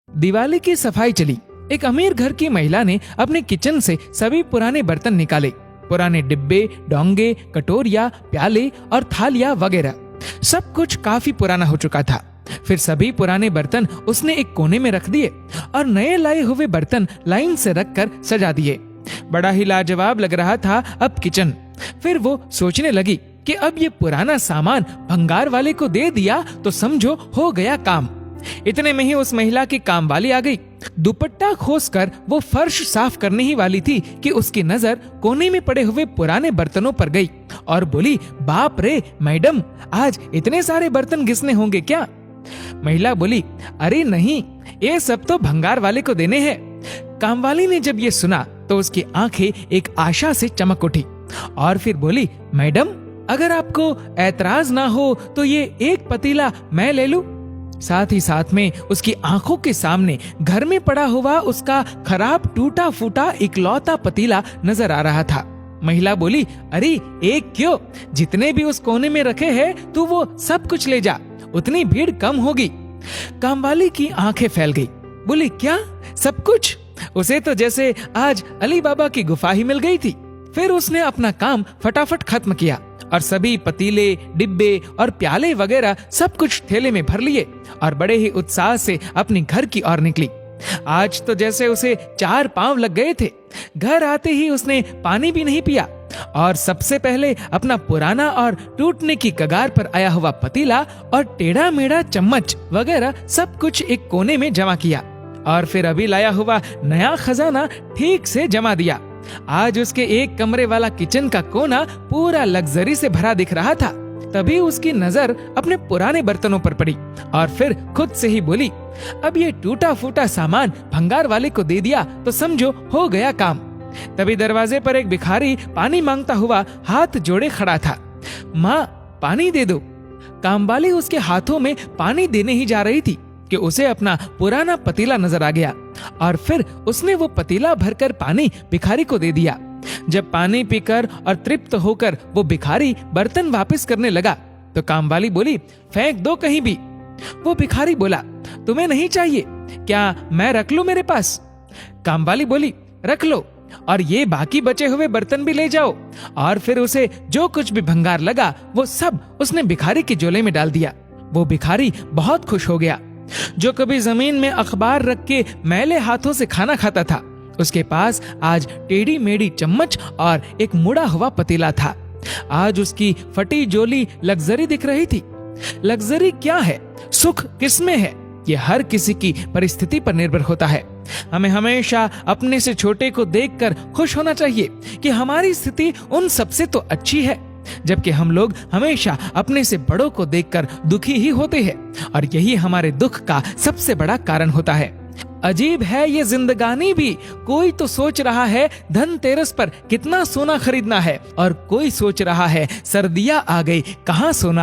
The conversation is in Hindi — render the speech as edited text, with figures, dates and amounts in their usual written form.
दिवाली की सफाई चली। एक अमीर घर की महिला ने अपने किचन से सभी पुराने बर्तन निकाले। पुराने डिब्बे, डोंगे, कटोरियां, प्याले और थालियां वगैरह सब कुछ काफी पुराना हो चुका था। फिर सभी पुराने बर्तन उसने एक कोने में रख दिए और नए लाए हुए बर्तन लाइन से रखकर सजा दिए। बड़ा ही लाजवाब लग रहा था अब किचन। फिर वो सोचने लगी कि अब ये पुराना सामान भंगार वाले को दे दिया तो समझो हो गया काम। इतने में ही उस महिला की कामवाली आ गई। दुपट्टा खोसकर वो फर्श साफ करने ही वाली थी कि उसकी नजर कोने में पड़े हुए पुराने बर्तनों पर गई और बोली, बाप रे मैडम, आज इतने सारे बर्तन घिसने होंगे क्या? महिला बोली, अरे नहीं, ये सब तो भंगार वाले को देने हैं। कामवाली ने जब ये सुना तो उसकी आंखें एक आशा से चमक उठी और फिर बोली, मैडम, अगर आपको ऐतराज ना हो तो ये एक पतीला मैं ले लूं। साथ ही साथ में उसकी आंखों के सामने घर में पड़ा हुआ उसका खराब टूटा फूटा इकलौता पतीला नजर आ रहा था। महिला बोली, अरे एक क्यों, जितने भी उस कोने में रखे हैं तू वो सब कुछ ले जा, उतनी भीड़ कम होगी। कामवाली की आंखें फैल गई। बोली, क्या सब कुछ? उसे तो जैसे आज अली बाबा की गुफा ही मिल गई थी। फिर उसने अपना काम फटाफट खत्म किया और सभी पतीले, डिब्बे और प्याले वगैरह सब कुछ थैले में भर लिए और बड़े ही उत्साह से अपने घर की ओर निकली। आज तो जैसे उसे 4 पांव लग गए थे। घर आते ही उसने पानी भी नहीं पिया और सबसे पहले अपना पुराना और टूटने की कगार पर आया हुआ पतीला और टेढ़ा मेढ़ा चम्मच वगैरह सब कुछ एक कोने में जमा किया और फिर अभी लाया हुआ नया खजाना ठीक से जमा दिया। आज उसके एक कमरे वाला किचन का कोना पूरा लग्जरी से भरा दिख रहा था। तभी उसकी नजर अपने पुराने बर्तनों पर पड़ी और फिर खुद से ही बोली, अब ये टूटा फूटा सामान भंगार वाले को दे दिया तो समझो हो गया काम। तभी दरवाजे पर एक भिखारी पानी मांगता हुआ हाथ जोड़े खड़ा था। माँ, पानी दे दो। कामवाली उसके हाथों में पानी देने ही जा रही थी कि उसे अपना पुराना पतीला नजर आ गया और फिर उसने वो पतीला भरकर पानी भिखारी को दे दिया। जब पानी पीकर और तृप्त होकर वो भिखारी बर्तन वापस करने लगा तो कामवाली बोली, फेंक दो कहीं भी। वो भिखारी बोला, तुम्हें नहीं चाहिए क्या, मैं रख लूं मेरे पास? कामवाली बोली, रख लो और ये बाकी बचे हुए बर्तन भी ले जाओ। और फिर उसे जो कुछ भी भंगार लगा वो सब उसने भिखारी की झोले में डाल दिया। वो भिखारी बहुत खुश हो गया। जो कभी जमीन में अखबार रख के मैले हाथों से खाना खाता था, उसके पास आज टेढ़ी मेढ़ी चम्मच और एक मुड़ा हुआ पतीला था। आज उसकी फटी झोली लग्जरी दिख रही थी। लग्जरी क्या है, सुख किसमें है, ये हर किसी की परिस्थिति पर निर्भर होता है। हमें हमेशा अपने से छोटे को देखकर खुश होना चाहिए कि हमारी स्थिति उन सबसे तो अच्छी है, जबकि हम लोग हमेशा अपने से बड़ों को देखकर दुखी ही होते हैं और यही हमारे दुख का सबसे बड़ा कारण होता है। अजीब है ये जिंदगानी भी, कोई तो सोच रहा है धनतेरस पर कितना सोना खरीदना है और कोई सोच रहा है सर्दियां आ गई कहाँ सोना